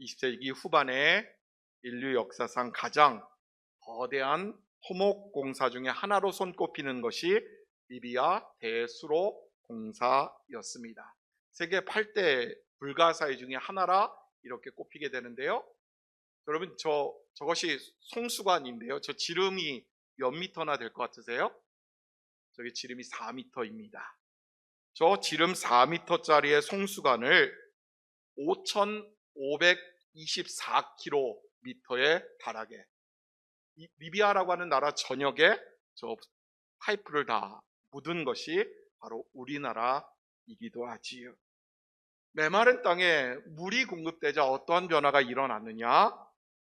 20세기 후반에 인류 역사상 가장 거대한 토목 공사 중에 하나로 손꼽히는 것이 리비아 대수로 공사였습니다. 세계 8대 불가사의 중에 하나라 이렇게 꼽히게 되는데요. 여러분 저것이 송수관인데요. 저 지름이 몇 미터나 될 것 같으세요? 저기 지름이 4미터입니다. 저 지름 4미터짜리의 송수관을 5,524km에 달하게 리비아라고 하는 나라 전역에 저 파이프를 다 묻은 것이 바로 우리나라이기도 하지요. 메마른 땅에 물이 공급되자 어떠한 변화가 일어났느냐?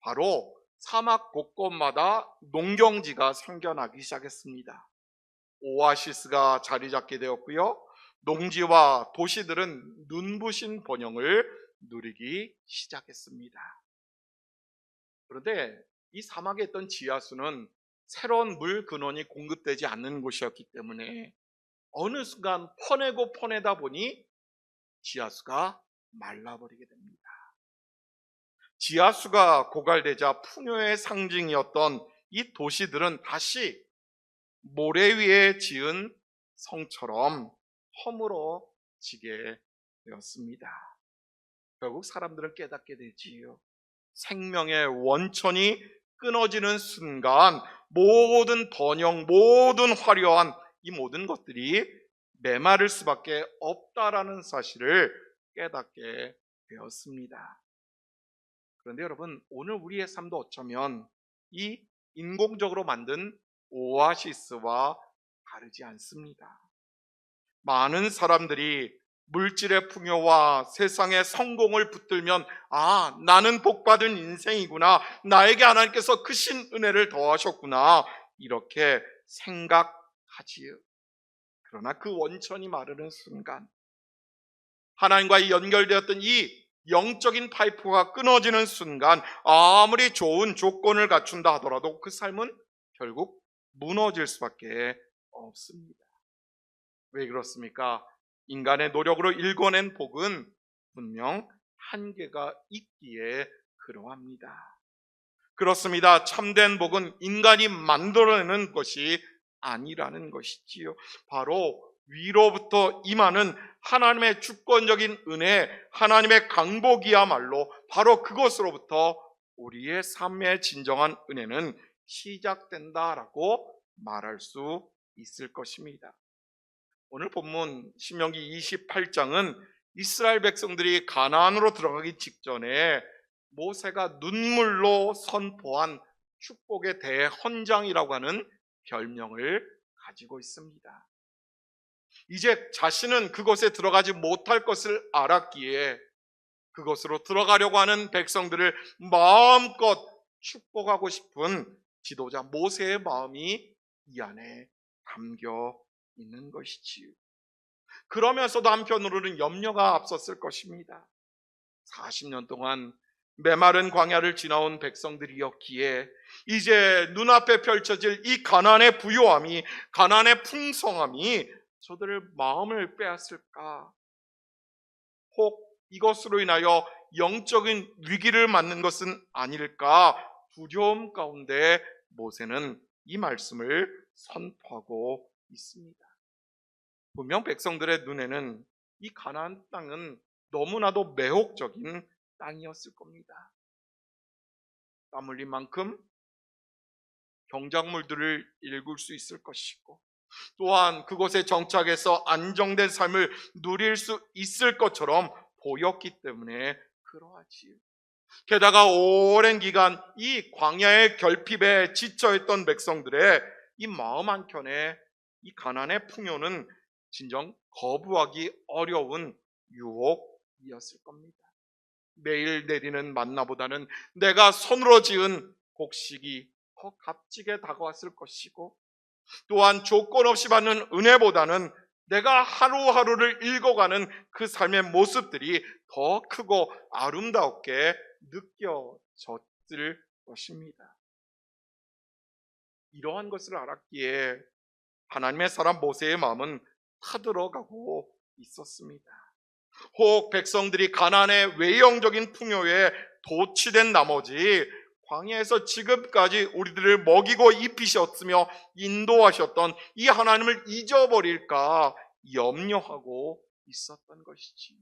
바로 사막 곳곳마다 농경지가 생겨나기 시작했습니다. 오아시스가 자리 잡게 되었고요. 농지와 도시들은 눈부신 번영을 누리기 시작했습니다. 그런데 이 사막에 있던 지하수는 새로운 물 근원이 공급되지 않는 곳이었기 때문에 어느 순간 퍼내고 퍼내다 보니 지하수가 말라버리게 됩니다. 지하수가 고갈되자 풍요의 상징이었던 이 도시들은 다시 모래 위에 지은 성처럼 허물어지게 되었습니다. 결국 사람들은 깨닫게 되지요. 생명의 원천이 끊어지는 순간 모든 번영, 모든 화려한 이 모든 것들이 메마를 수밖에 없다라는 사실을 깨닫게 되었습니다. 그런데 여러분, 오늘 우리의 삶도 어쩌면 이 인공적으로 만든 오아시스와 다르지 않습니다. 많은 사람들이 물질의 풍요와 세상의 성공을 붙들면 나는 복받은 인생이구나, 나에게 하나님께서 크신 은혜를 더하셨구나 이렇게 생각하지요. 그러나 그 원천이 마르는 순간 하나님과 연결되었던 이 영적인 파이프가 끊어지는 순간 아무리 좋은 조건을 갖춘다 하더라도 그 삶은 결국 무너질 수밖에 없습니다. 왜 그렇습니까? 인간의 노력으로 일궈낸 복은 분명 한계가 있기에 그러합니다. 그렇습니다. 참된 복은 인간이 만들어내는 것이 아니라는 것이지요. 바로 위로부터 임하는 하나님의 주권적인 은혜, 하나님의 강복이야말로 바로 그것으로부터 우리의 삶의 진정한 은혜는 시작된다라고 말할 수 있을 것입니다. 오늘 본문 신명기 28장은 이스라엘 백성들이 가나안으로 들어가기 직전에 모세가 눈물로 선포한 축복의 대헌장이라고 하는 별명을 가지고 있습니다. 이제 자신은 그곳에 들어가지 못할 것을 알았기에 그곳으로 들어가려고 하는 백성들을 마음껏 축복하고 싶은 지도자 모세의 마음이 이 안에 담겨 있는 것이지요. 그러면서도 한편으로는 염려가 앞섰을 것입니다. 40년 동안 메마른 광야를 지나온 백성들이었기에 이제 눈앞에 펼쳐질 이 가나안의 부요함이, 가나안의 풍성함이 저들의 마음을 빼앗을까? 혹 이것으로 인하여 영적인 위기를 맞는 것은 아닐까? 두려움 가운데 모세는 이 말씀을 선포하고 있습니다. 분명 백성들의 눈에는 이 가나안 땅은 너무나도 매혹적인 땅이었을 겁니다. 땀 흘린 만큼 경작물들을 읽을 수 있을 것이고, 또한 그곳에 정착해서 안정된 삶을 누릴 수 있을 것처럼 보였기 때문에 그러하지요. 게다가 오랜 기간 이 광야의 결핍에 지쳐있던 백성들의 이 마음 한켠에 이 가나안의 풍요는 진정 거부하기 어려운 유혹이었을 겁니다. 매일 내리는 만나보다는 내가 손으로 지은 곡식이 더 값지게 다가왔을 것이고, 또한 조건 없이 받는 은혜보다는 내가 하루하루를 읽어가는 그 삶의 모습들이 더 크고 아름답게 느껴졌을 것입니다. 이러한 것을 알았기에 하나님의 사람 모세의 마음은 타들어가고 있었습니다. 혹 백성들이 가나안의 외형적인 풍요에 도취된 나머지 광야에서 지금까지 우리들을 먹이고 입히셨으며 인도하셨던 이 하나님을 잊어버릴까 염려하고 있었던 것이지.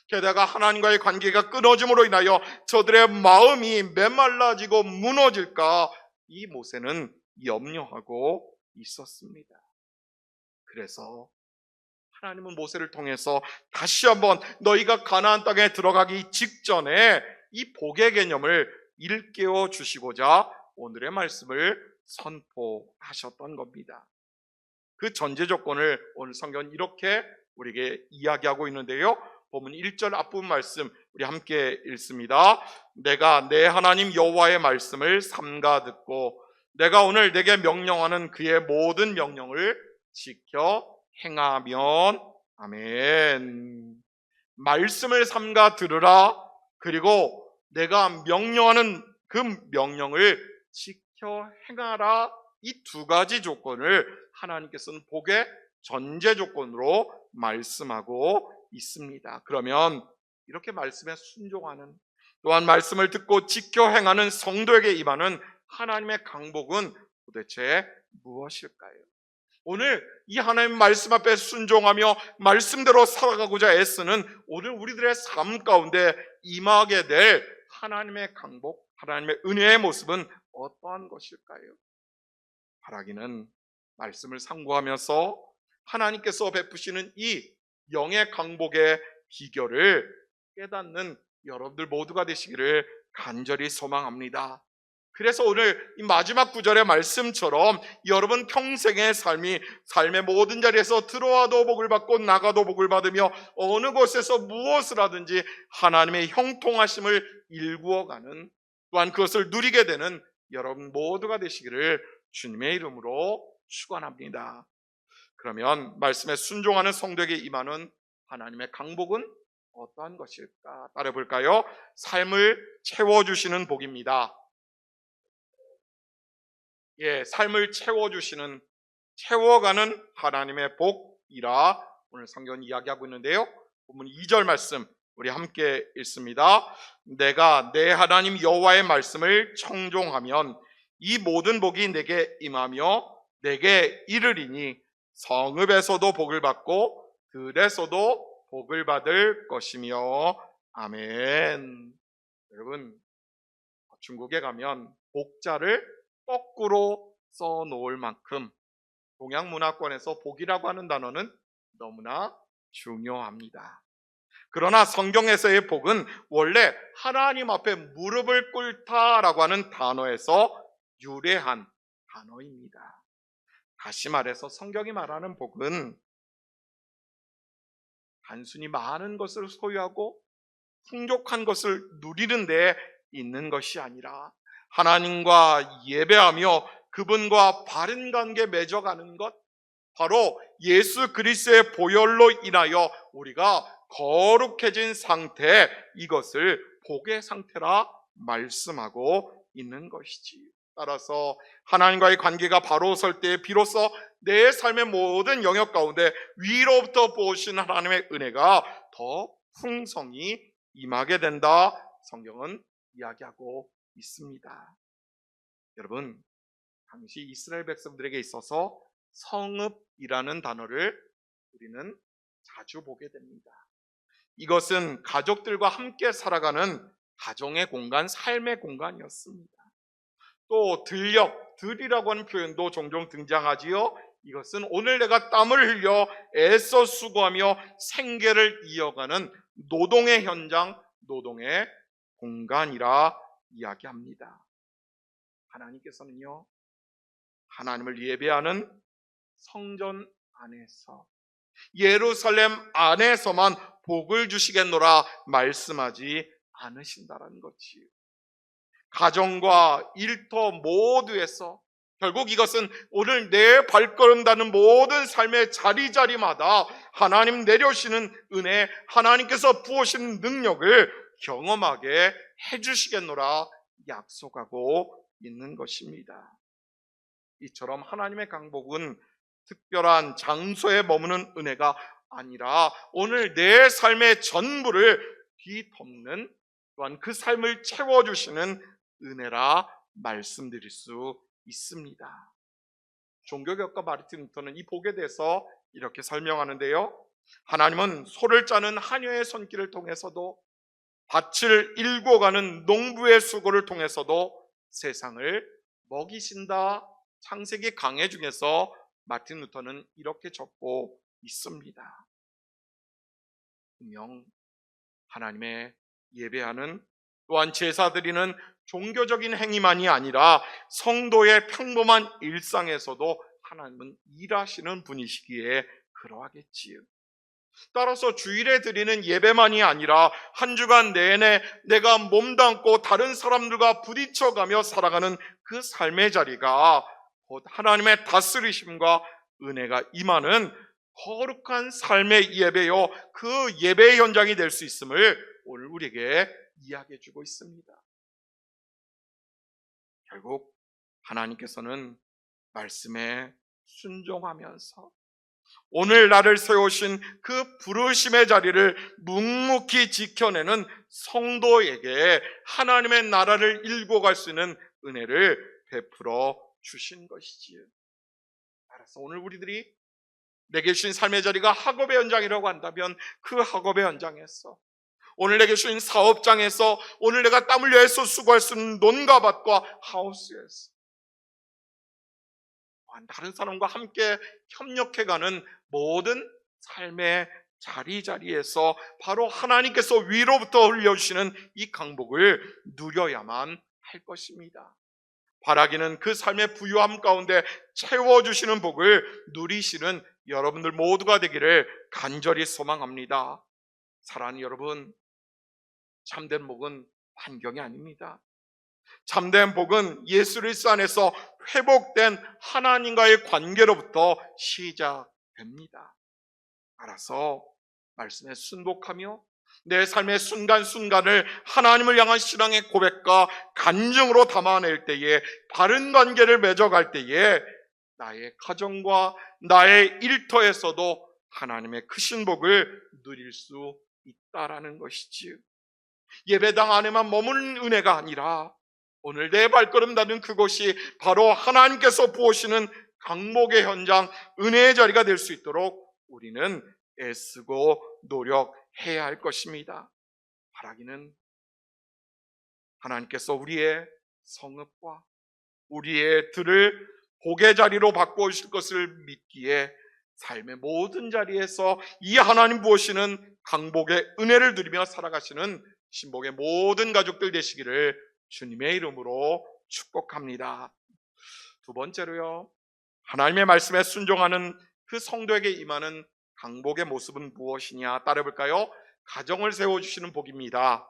게다가 하나님과의 관계가 끊어짐으로 인하여 저들의 마음이 메말라지고 무너질까 이 모세는 염려하고 있었습니다. 그래서 하나님은 모세를 통해서 다시 한번 너희가 가나안 땅에 들어가기 직전에 이 복의 개념을 일깨워 주시고자 오늘의 말씀을 선포하셨던 겁니다. 그 전제 조건을 오늘 성경은 이렇게 우리에게 이야기하고 있는데요. 본문 1절 앞부분 말씀 우리 함께 읽습니다. 내가 내 하나님 여호와의 말씀을 삼가 듣고 내가 오늘 내게 명령하는 그의 모든 명령을 지켜 행하면 아멘. 말씀을 삼가 들으라. 그리고 내가 명령하는 그 명령을 지켜 행하라. 이 두 가지 조건을 하나님께서는 복의 전제 조건으로 말씀하고 있습니다. 그러면 이렇게 말씀에 순종하는, 또한 말씀을 듣고 지켜 행하는 성도에게 임하는 하나님의 강복은 도대체 무엇일까요? 오늘 이 하나님 말씀 앞에 순종하며 말씀대로 살아가고자 애쓰는 오늘 우리들의 삶 가운데 임하게 될 하나님의 강복, 하나님의 은혜의 모습은 어떠한 것일까요? 바라기는 말씀을 상고하면서 하나님께서 베푸시는 이 영의 강복의 비결을 깨닫는 여러분들 모두가 되시기를 간절히 소망합니다. 그래서 오늘 이 마지막 구절의 말씀처럼 여러분 평생의 삶의 모든 자리에서 들어와도 복을 받고 나가도 복을 받으며 어느 곳에서 무엇을 하든지 하나님의 형통하심을 일구어가는, 또한 그것을 누리게 되는 여러분 모두가 되시기를 주님의 이름으로 축원합니다. 그러면 말씀에 순종하는 성도에게 임하는 하나님의 강복은 어떠한 것일까? 따라볼까요? 삶을 채워주시는 복입니다. 삶을 채워가는 하나님의 복이라 오늘 성경은 이야기하고 있는데요. 본문 2절 말씀 우리 함께 읽습니다. 내가 내 하나님 여호와의 말씀을 청종하면 이 모든 복이 내게 임하며 내게 이르리니 성읍에서도 복을 받고 들에서도 복을 받을 것이며 아멘. 여러분, 중국에 가면 복자를 거꾸로 써놓을 만큼 동양 문화권에서 복이라고 하는 단어는 너무나 중요합니다. 그러나 성경에서의 복은 원래 하나님 앞에 무릎을 꿇다라고 하는 단어에서 유래한 단어입니다. 다시 말해서 성경이 말하는 복은 단순히 많은 것을 소유하고 풍족한 것을 누리는 데 있는 것이 아니라 하나님과 예배하며 그분과 바른 관계 맺어가는 것, 바로 예수 그리스도의 보혈로 인하여 우리가 거룩해진 상태, 이것을 복의 상태라 말씀하고 있는 것이지. 따라서 하나님과의 관계가 바로 설 때 비로소 내 삶의 모든 영역 가운데 위로부터 보신 하나님의 은혜가 더 풍성히 임하게 된다, 성경은 이야기하고 있습니다. 여러분, 당시 이스라엘 백성들에게 있어서 성읍이라는 단어를 우리는 자주 보게 됩니다. 이것은 가족들과 함께 살아가는 가정의 공간, 삶의 공간이었습니다. 또 들이라고 하는 표현도 종종 등장하지요. 이것은 오늘 내가 땀을 흘려 애써 수고하며 생계를 이어가는 노동의 현장, 노동의 공간이라 이야기합니다. 하나님께서는요, 하나님을 예배하는 성전 안에서, 예루살렘 안에서만 복을 주시겠노라 말씀하지 않으신다라는 것이요, 가정과 일터 모두에서 결국 이것은 오늘 내 발걸음 닿는 모든 삶의 자리자리마다 하나님 내려오시는 은혜, 하나님께서 부으시는 능력을 경험하게 해주시겠노라 약속하고 있는 것입니다. 이처럼 하나님의 강복은 특별한 장소에 머무는 은혜가 아니라 오늘 내 삶의 전부를 뒤덮는 또한 그 삶을 채워주시는 은혜라 말씀드릴 수 있습니다. 종교개혁가 마르틴 루터는 이 복에 대해서 이렇게 설명하는데요. 하나님은 소를 짜는 하녀의 손길을 통해서도 밭을 일궈가는 농부의 수고를 통해서도 세상을 먹이신다. 창세기 강해 중에서 마틴 루터는 이렇게 적고 있습니다. 분명 하나님의 예배하는 또한 제사 드리는 종교적인 행위만이 아니라 성도의 평범한 일상에서도 하나님은 일하시는 분이시기에 그러하겠지요. 따라서 주일에 드리는 예배만이 아니라 한 주간 내내 내가 몸담고 다른 사람들과 부딪혀가며 살아가는 그 삶의 자리가 곧 하나님의 다스리심과 은혜가 임하는 거룩한 삶의 예배요, 그 예배의 현장이 될 수 있음을 오늘 우리에게 이야기해 주고 있습니다. 결국 하나님께서는 말씀에 순종하면서 오늘 나를 세우신 그 부르심의 자리를 묵묵히 지켜내는 성도에게 하나님의 나라를 일궈갈 수 있는 은혜를 베풀어 주신 것이지요. 따라서 오늘 우리들이 내게 주신 삶의 자리가 학업의 현장이라고 한다면 그 학업의 현장에서, 오늘 내게 주신 사업장에서, 오늘 내가 땀 흘려 애써 수고할 수 있는 논과 밭과 하우스에서, 다른 사람과 함께 협력해가는 모든 삶의 자리에서 바로 하나님께서 위로부터 흘려주시는 이 강복을 누려야만 할 것입니다. 바라기는 그 삶의 부유함 가운데 채워주시는 복을 누리시는 여러분들 모두가 되기를 간절히 소망합니다. 사랑하는 여러분, 참된 복은 환경이 아닙니다. 참된 복은 예수 그리스도 안에서 회복된 하나님과의 관계로부터 시작됩니다. 따라서 말씀에 순복하며 내 삶의 순간순간을 하나님을 향한 신앙의 고백과 간증으로 담아낼 때에, 바른 관계를 맺어갈 때에 나의 가정과 나의 일터에서도 하나님의 크신 복을 누릴 수 있다라는 것이지요. 예배당 안에만 머무는 은혜가 아니라 오늘 내 발걸음 닿는 그곳이 바로 하나님께서 부으시는 강복의 현장, 은혜의 자리가 될 수 있도록 우리는 애쓰고 노력해야 할 것입니다. 바라기는 하나님께서 우리의 성읍과 우리의 들을 복의 자리로 바꿔주실 것을 믿기에 삶의 모든 자리에서 이 하나님 부으시는 강복의 은혜를 누리며 살아가시는 신복의 모든 가족들 되시기를 주님의 이름으로 축복합니다. 두 번째로요, 하나님의 말씀에 순종하는 그 성도에게 임하는 강복의 모습은 무엇이냐 따라볼까요? 가정을 세워주시는 복입니다.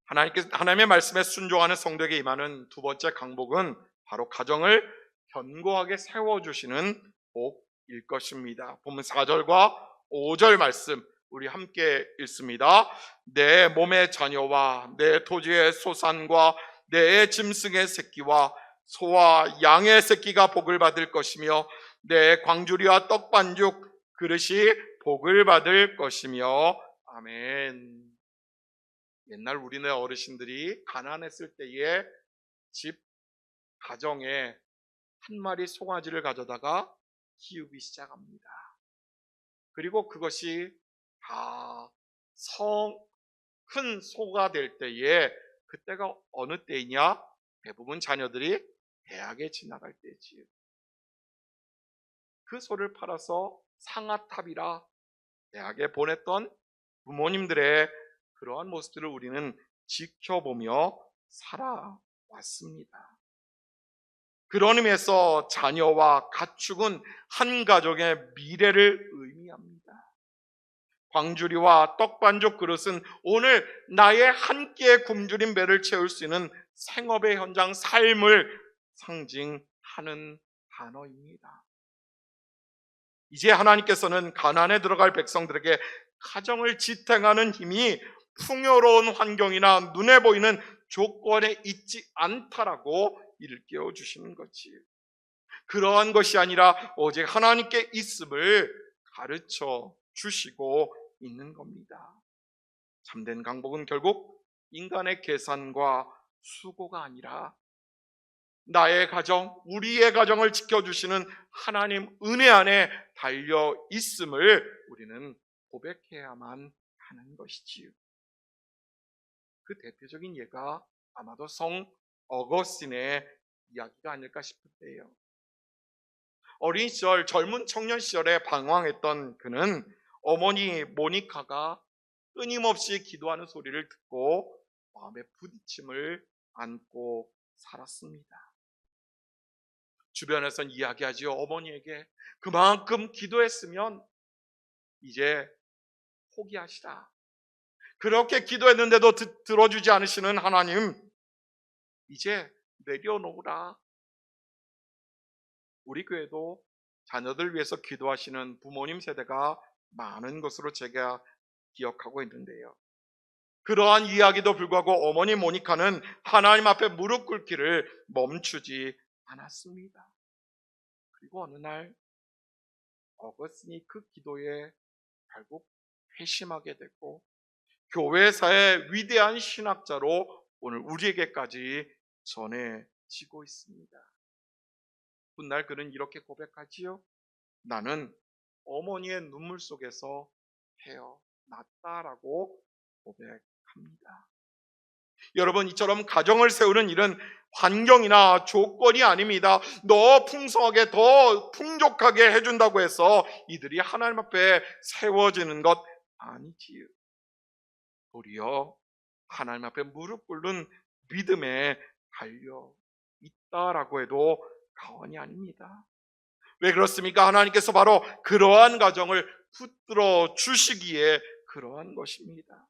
하나님의 말씀에 순종하는 성도에게 임하는 두 번째 강복은 바로 가정을 견고하게 세워주시는 복일 것입니다. 본문 4절과 5절 말씀 우리 함께 읽습니다. 내 몸의 자녀와 내 토지의 소산과 내 짐승의 새끼와 소와 양의 새끼가 복을 받을 것이며 내 광주리와 떡반죽 그릇이 복을 받을 것이며. 아멘. 옛날 우리네 어르신들이 가난했을 때에 집 가정에 한 마리 송아지를 가져다가 키우기 시작합니다. 그리고 그것이 다 큰 소가 될 때에, 그때가 어느 때이냐? 대부분 자녀들이 대학에 지나갈 때지요. 그 소를 팔아서 상아탑이라 대학에 보냈던 부모님들의 그러한 모습들을 우리는 지켜보며 살아왔습니다. 그런 의미에서 자녀와 가축은 한 가족의 미래를 의미합니다. 광주리와 떡반죽 그릇은 오늘 나의 한 끼의 굶주린 배를 채울 수 있는 생업의 현장, 삶을 상징하는 단어입니다. 이제 하나님께서는 가나안에 들어갈 백성들에게 가정을 지탱하는 힘이 풍요로운 환경이나 눈에 보이는 조건에 있지 않다라고 일깨워 주시는 거지. 그러한 것이 아니라 오직 하나님께 있음을 가르쳐 주시고 있는 겁니다. 참된 강복은 결국 인간의 계산과 수고가 아니라 나의 가정, 우리의 가정을 지켜주시는 하나님 은혜 안에 달려 있음을 우리는 고백해야만 하는 것이지요. 그 대표적인 예가 아마도 성 어거스틴의 이야기가 아닐까 싶은데요. 어린 시절, 젊은 청년 시절에 방황했던 그는 어머니 모니카가 끊임없이 기도하는 소리를 듣고 마음의 부딪힘을 안고 살았습니다. 주변에선 이야기하지요. 어머니에게 그만큼 기도했으면 이제 포기하시라. 그렇게 기도했는데도 들어주지 않으시는 하나님, 이제 내려놓으라. 우리 교회도 자녀들 위해서 기도하시는 부모님 세대가 많은 것으로 제가 기억하고 있는데요. 그러한 이야기도 불구하고 어머니 모니카는 하나님 앞에 무릎 꿇기를 멈추지 않았습니다. 그리고 어느 날 어거스틴이 그 기도에 결국 회심하게 됐고 교회사의 위대한 신학자로 오늘 우리에게까지 전해지고 있습니다. 훗날 그는 이렇게 고백하지요. 나는 어머니의 눈물 속에서 태어났다라고 고백합니다. 여러분, 이처럼 가정을 세우는 일은 환경이나 조건이 아닙니다. 더 풍성하게, 더 풍족하게 해준다고 해서 이들이 하나님 앞에 세워지는 것 아니지요. 도리어 하나님 앞에 무릎 꿇는 믿음에 달려 있다라고 해도 과언이 아닙니다. 왜 그렇습니까? 하나님께서 바로 그러한 가정을 붙들어 주시기에 그러한 것입니다.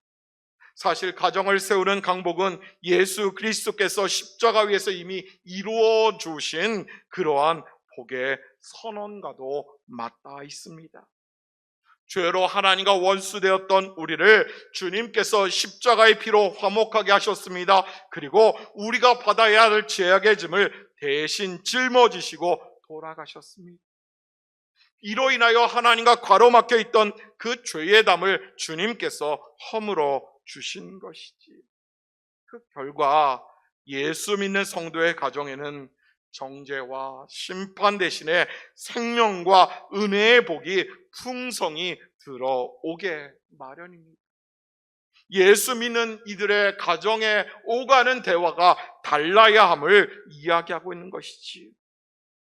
사실 가정을 세우는 강복은 예수 그리스도께서 십자가 위에서 이미 이루어 주신 그러한 복의 선언과도 맞닿아 있습니다. 죄로 하나님과 원수되었던 우리를 주님께서 십자가의 피로 화목하게 하셨습니다. 그리고 우리가 받아야 할 죄악의 짐을 대신 짊어지시고 돌아가셨습니다. 이로 인하여 하나님과 가로막혀 있던 그 죄의 담을 주님께서 허물어 주신 것이지. 그 결과 예수 믿는 성도의 가정에는 정죄와 심판 대신에 생명과 은혜의 복이 풍성히 들어오게 마련입니다. 예수 믿는 이들의 가정에 오가는 대화가 달라야 함을 이야기하고 있는 것이지.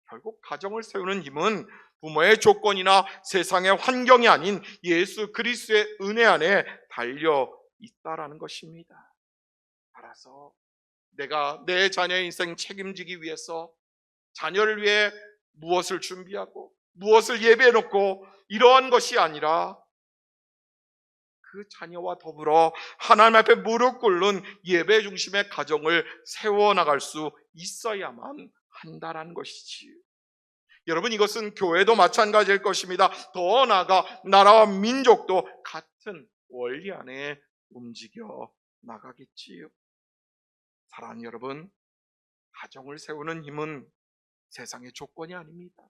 결국 가정을 세우는 힘은 부모의 조건이나 세상의 환경이 아닌 예수 그리스도의 은혜 안에 달려 있다라는 것입니다. 따라서 내가 내 자녀의 인생 책임지기 위해서 자녀를 위해 무엇을 준비하고 무엇을 예배해 놓고 이러한 것이 아니라 그 자녀와 더불어 하나님 앞에 무릎 꿇는 예배 중심의 가정을 세워나갈 수 있어야만 한다라는 것이지. 여러분, 이것은 교회도 마찬가지일 것입니다. 더 나아가 나라와 민족도 같은 원리 안에 움직여 나가겠지요. 사랑하는 여러분, 가정을 세우는 힘은 세상의 조건이 아닙니다.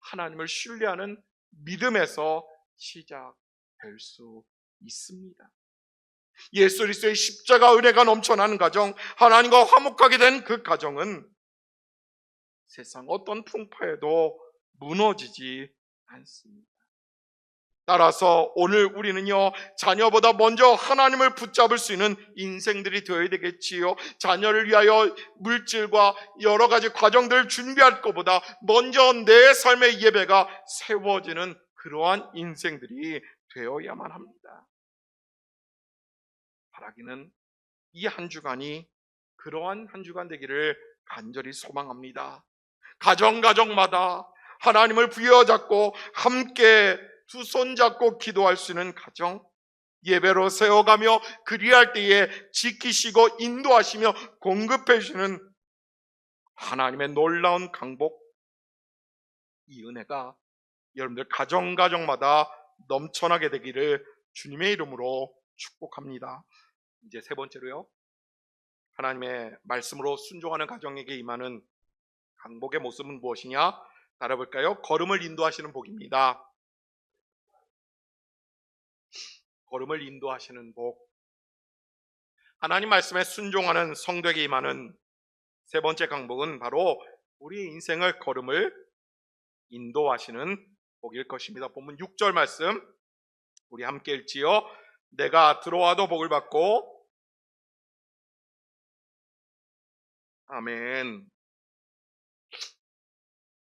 하나님을 신뢰하는 믿음에서 시작될 수 있습니다. 예수 그리스도의 십자가 은혜가 넘쳐나는 가정, 하나님과 화목하게 된 그 가정은 세상 어떤 풍파에도 무너지지 않습니다. 따라서 오늘 우리는요, 자녀보다 먼저 하나님을 붙잡을 수 있는 인생들이 되어야 되겠지요. 자녀를 위하여 물질과 여러 가지 과정들을 준비할 것보다 먼저 내 삶의 예배가 세워지는 그러한 인생들이 되어야만 합니다. 바라기는 이 한 주간이 그러한 한 주간 되기를 간절히 소망합니다. 가정마다 하나님을 부여잡고 함께 두 손 잡고 기도할 수 있는 가정, 예배로 세워가며 그리할 때에 지키시고 인도하시며 공급해 주시는 하나님의 놀라운 강복, 이 은혜가 여러분들 가정마다 넘쳐나게 되기를 주님의 이름으로 축복합니다. 이제 세 번째로요, 하나님의 말씀으로 순종하는 가정에게 임하는 강복의 모습은 무엇이냐? 따라볼까요? 걸음을 인도하시는 복입니다. 걸음을 인도하시는 복, 하나님 말씀에 순종하는 성도에게 임하는 세 번째 강복은 바로 우리 인생을 걸음을 인도하시는 복일 것입니다. 본문 6절 말씀 우리 함께 읽지요. 내가 들어와도 복을 받고, 아멘.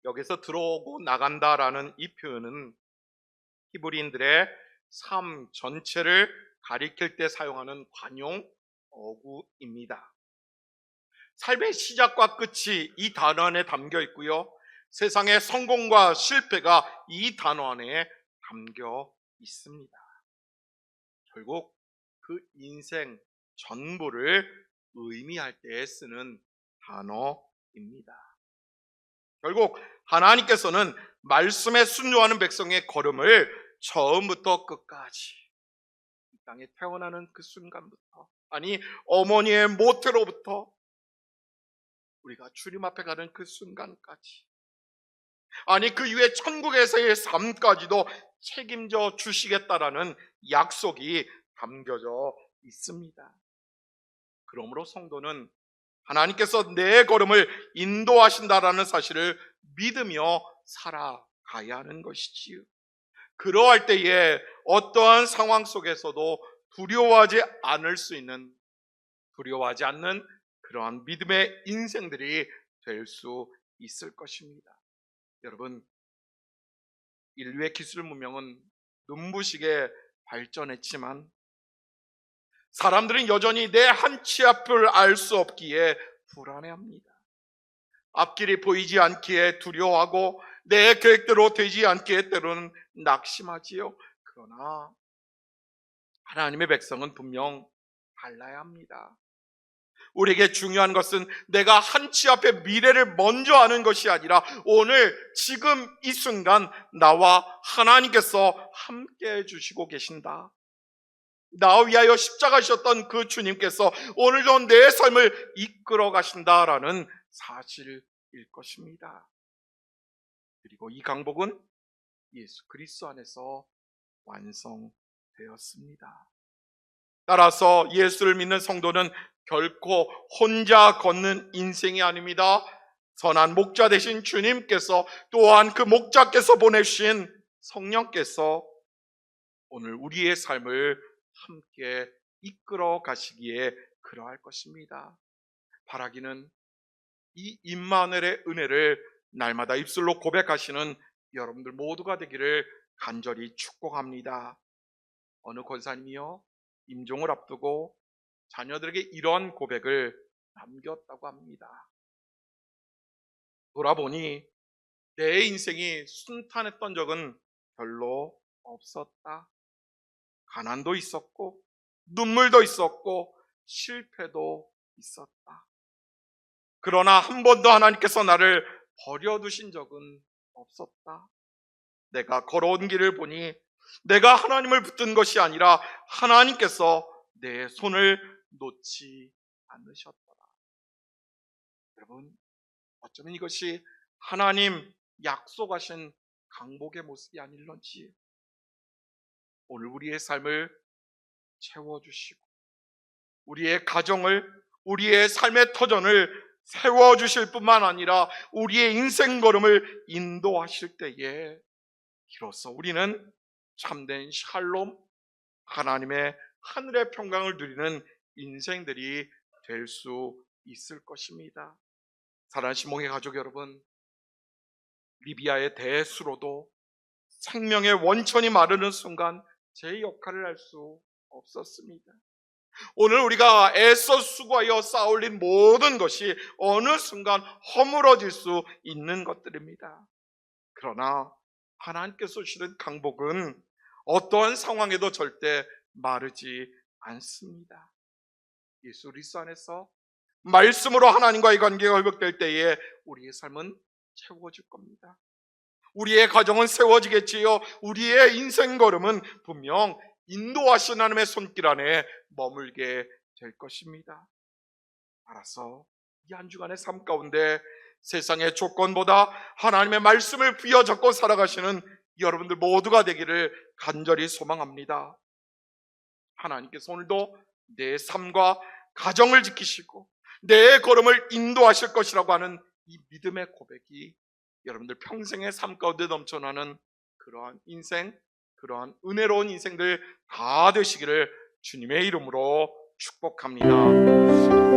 여기서 들어오고 나간다라는 이 표현은 히브리인들의 삶 전체를 가리킬 때 사용하는 관용 어구입니다. 삶의 시작과 끝이 이 단어 안에 담겨 있고요, 세상의 성공과 실패가 이 단어 안에 담겨 있습니다. 결국 그 인생 전부를 의미할 때 쓰는 단어입니다. 결국 하나님께서는 말씀에 순종하는 백성의 걸음을 처음부터 끝까지 이 땅에 태어나는 그 순간부터, 아니 어머니의 모태로부터 우리가 주님 앞에 가는 그 순간까지, 아니 그 이후에 천국에서의 삶까지도 책임져 주시겠다라는 약속이 담겨져 있습니다. 그러므로 성도는 하나님께서 내 걸음을 인도하신다라는 사실을 믿으며 살아가야 하는 것이지요. 그러할 때에 어떠한 상황 속에서도 두려워하지 않는 그러한 믿음의 인생들이 될 수 있을 것입니다. 여러분, 인류의 기술 문명은 눈부시게 발전했지만 사람들은 여전히 내 한 치 앞을 알 수 없기에 불안해합니다. 앞길이 보이지 않기에 두려워하고 내 계획대로 되지 않기에 때로는 낙심하지요. 그러나 하나님의 백성은 분명 달라야 합니다. 우리에게 중요한 것은 내가 한 치 앞에 미래를 먼저 아는 것이 아니라 오늘 지금 이 순간 나와 하나님께서 함께 해주시고 계신다, 나 위하여 십자가셨던 그 주님께서 오늘도 내 삶을 이끌어 가신다라는 사실일 것입니다. 그리고 이 강복은 예수 그리스도 안에서 완성되었습니다. 따라서 예수를 믿는 성도는 결코 혼자 걷는 인생이 아닙니다. 선한 목자 되신 주님께서, 또한 그 목자께서 보내주신 성령께서 오늘 우리의 삶을 함께 이끌어 가시기에 그러할 것입니다. 바라기는 이 임마누엘의 은혜를 날마다 입술로 고백하시는 여러분들 모두가 되기를 간절히 축복합니다. 어느 권사님이요, 임종을 앞두고 자녀들에게 이런 고백을 남겼다고 합니다. 돌아보니 내 인생이 순탄했던 적은 별로 없었다. 가난도 있었고 눈물도 있었고 실패도 있었다. 그러나 한 번도 하나님께서 나를 버려두신 적은 없었다. 내가 걸어온 길을 보니 내가 하나님을 붙든 것이 아니라 하나님께서 내 손을 놓지 않으셨더라. 여러분, 어쩌면 이것이 하나님 약속하신 강복의 모습이 아닐런지 오늘 우리의 삶을 채워주시고 우리의 가정을, 우리의 삶의 터전을 세워주실 뿐만 아니라 우리의 인생 걸음을 인도하실 때에 비로소 우리는 참된 샬롬, 하나님의 하늘의 평강을 누리는 인생들이 될 수 있을 것입니다. 사랑하는 시몽의 가족 여러분, 리비아의 대수로도 생명의 원천이 마르는 순간 제 역할을 할 수 없었습니다. 오늘 우리가 애써 수고하여 쌓아올린 모든 것이 어느 순간 허물어질 수 있는 것들입니다. 그러나 하나님께서 주시는 강복은 어떠한 상황에도 절대 마르지 않습니다. 예수 그리스도 안에서 말씀으로 하나님과의 관계가 회복될 때에 우리의 삶은 채워질 겁니다. 우리의 가정은 세워지겠지요. 우리의 인생 걸음은 분명 인도하신 하나님의 손길 안에 머물게 될 것입니다. 알아서 이 한 주간의 삶 가운데 세상의 조건보다 하나님의 말씀을 부여잡고 살아가시는 여러분들 모두가 되기를 간절히 소망합니다. 하나님께서 오늘도 내 삶과 가정을 지키시고 내 걸음을 인도하실 것이라고 하는 이 믿음의 고백이 여러분들 평생의 삶 가운데 넘쳐나는 그러한 인생, 그러한 은혜로운 인생들 다 되시기를 주님의 이름으로 축복합니다.